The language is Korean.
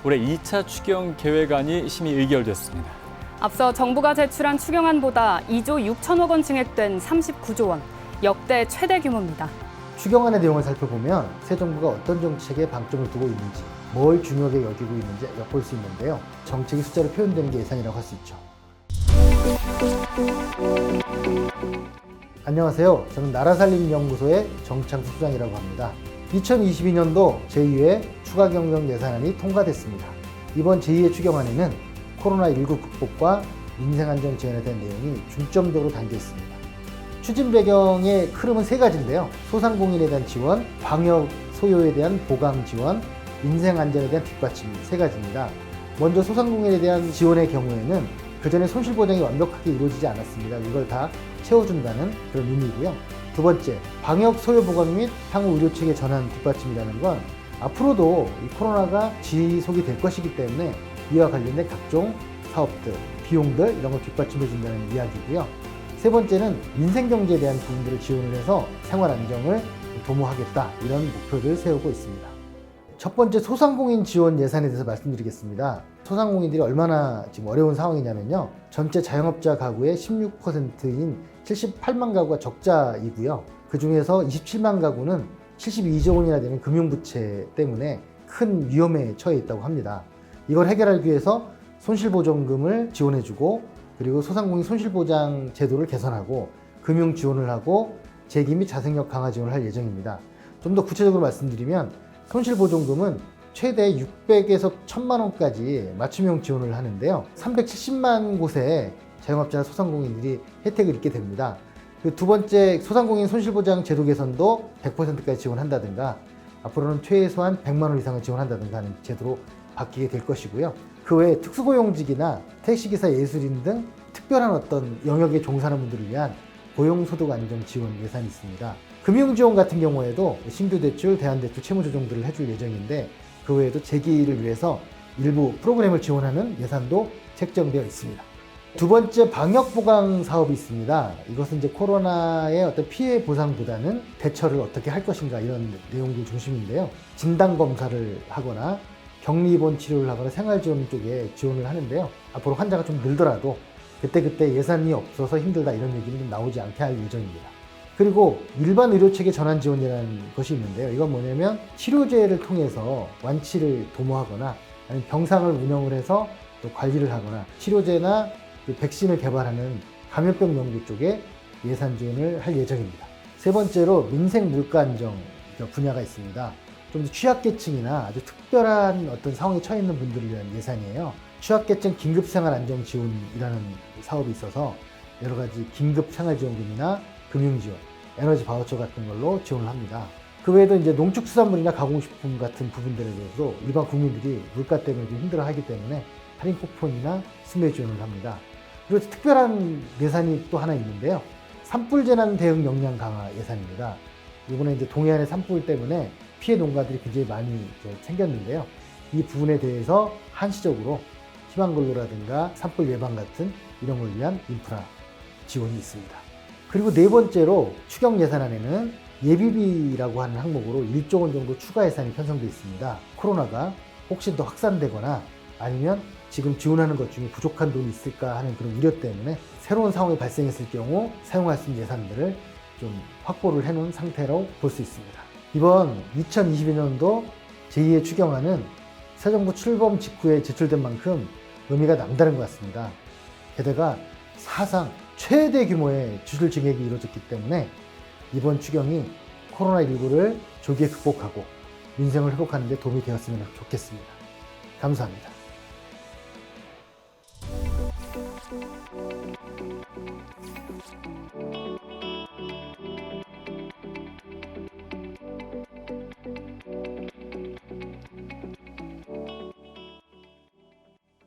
올해 2차 추경 계획안이 심의 의결됐습니다. 앞서 정부가 제출한 추경안보다 2조 6천억 원 증액된 39조 원, 역대 최대 규모입니다. 추경안의 내용을 살펴보면 새 정부가 어떤 정책에 방점을 두고 있는지, 뭘 중요하게 여기고 있는지 엿볼 수 있는데요. 정책이 숫자로 표현되는 게 예산이라고 할 수 있죠. 안녕하세요. 저는 나라살림연구소의 정창수 수장이라고 합니다. 2022년도 제2회 추가경정 예산안이 통과됐습니다. 이번 제2회 추경안에는 코로나19 극복과 민생안정 지원에 대한 내용이 중점적으로 담겨 있습니다. 추진 배경의 흐름은 세 가지인데요. 소상공인에 대한 지원, 방역 소요에 대한 보강 지원, 민생안전에 대한 뒷받침 세 가지입니다. 먼저 소상공인에 대한 지원의 경우에는 그전에 손실보장이 완벽하게 이루어지지 않았습니다. 이걸 다 채워준다는 그런 의미고요. 두 번째, 방역 소요 보강 및 향후 의료체계 전환 뒷받침이라는 건 앞으로도 이 코로나가 지속이 될 것이기 때문에 이와 관련된 각종 사업들, 비용들 이런 걸 뒷받침해 준다는 이야기고요. 세 번째는 민생경제에 대한 부분들을 지원을 해서 생활 안정을 도모하겠다 이런 목표를 세우고 있습니다. 첫 번째 소상공인 지원 예산에 대해서 말씀드리겠습니다. 소상공인들이 얼마나 지금 어려운 상황이냐면요. 전체 자영업자 가구의 16%인 78만 가구가 적자이고요. 그 중에서 27만 가구는 72조 원이나 되는 금융부채 때문에 큰 위험에 처해 있다고 합니다. 이걸 해결하기 위해서 손실보전금을 지원해주고 그리고 소상공인 손실보장 제도를 개선하고 금융 지원을 하고 재기 및 자생력 강화 지원을 할 예정입니다. 좀 더 구체적으로 말씀드리면 손실보전금은 최대 600에서 1000만 원까지 맞춤형 지원을 하는데요. 370만 곳에 자영업자나 소상공인들이 혜택을 입게 됩니다. 그 두 번째 소상공인 손실보장 제도 개선도 100%까지 지원한다든가 앞으로는 최소한 100만 원 이상을 지원한다든가 하는 제도로 바뀌게 될 것이고요. 그 외에 특수고용직이나 택시기사, 예술인 등 특별한 어떤 영역에 종사하는 분들을 위한 고용소득 안정 지원 예산이 있습니다. 금융지원 같은 경우에도 신규대출, 대안대출, 채무조정들을 해줄 예정인데 그 외에도 재기를 위해서 일부 프로그램을 지원하는 예산도 책정되어 있습니다. 두 번째 방역보강 사업이 있습니다. 이것은 이제 코로나의 어떤 피해 보상보다는 대처를 어떻게 할 것인가 이런 내용들 중심인데요. 진단검사를 하거나 격리 입원 치료를 하거나 생활지원 쪽에 지원을 하는데요. 앞으로 환자가 좀 늘더라도 그때 예산이 없어서 힘들다 이런 얘기는 좀 나오지 않게 할 예정입니다. 그리고 일반 의료체계 전환 지원이라는 것이 있는데요. 이건 뭐냐면 치료제를 통해서 완치를 도모하거나 아니면 병상을 운영을 해서 또 관리를 하거나 치료제나 그 백신을 개발하는 감염병 연구 쪽에 예산 지원을 할 예정입니다. 세 번째로 민생 물가 안정 분야가 있습니다. 좀 더 취약계층이나 아주 특별한 어떤 상황에 처해 있는 분들을 위한 예산이에요. 취약계층 긴급생활안정지원이라는 사업이 있어서 여러 가지 긴급생활지원금이나 금융지원, 에너지 바우처 같은 걸로 지원을 합니다. 그 외에도 이제 농축수산물이나 가공식품 같은 부분들에 대해서도 일반 국민들이 물가 때문에 좀 힘들어하기 때문에 할인 쿠폰이나 수매 지원을 합니다. 그리고 특별한 예산이 또 하나 있는데요. 산불 재난 대응 역량 강화 예산입니다. 이번에 이제 동해안의 산불 때문에 피해 농가들이 굉장히 많이 생겼는데요. 이 부분에 대해서 한시적으로 희망근로라든가 산불 예방 같은 이런 걸 위한 인프라 지원이 있습니다. 그리고 네 번째로 추경 예산안에는 예비비라고 하는 항목으로 1조 원 정도 추가 예산이 편성되어 있습니다. 코로나가 혹시 더 확산되거나 아니면 지금 지원하는 것 중에 부족한 돈이 있을까 하는 그런 우려 때문에 새로운 상황이 발생했을 경우 사용할 수 있는 예산들을 좀 확보를 해놓은 상태로 볼 수 있습니다. 이번 2022년도 제2회 추경안은 새 정부 출범 직후에 제출된 만큼 의미가 남다른 것 같습니다. 게다가 사상 최대 규모의 지출 증액이 이루어졌기 때문에 이번 추경이 코로나19를 조기에 극복하고 민생을 회복하는 데 도움이 되었으면 좋겠습니다. 감사합니다.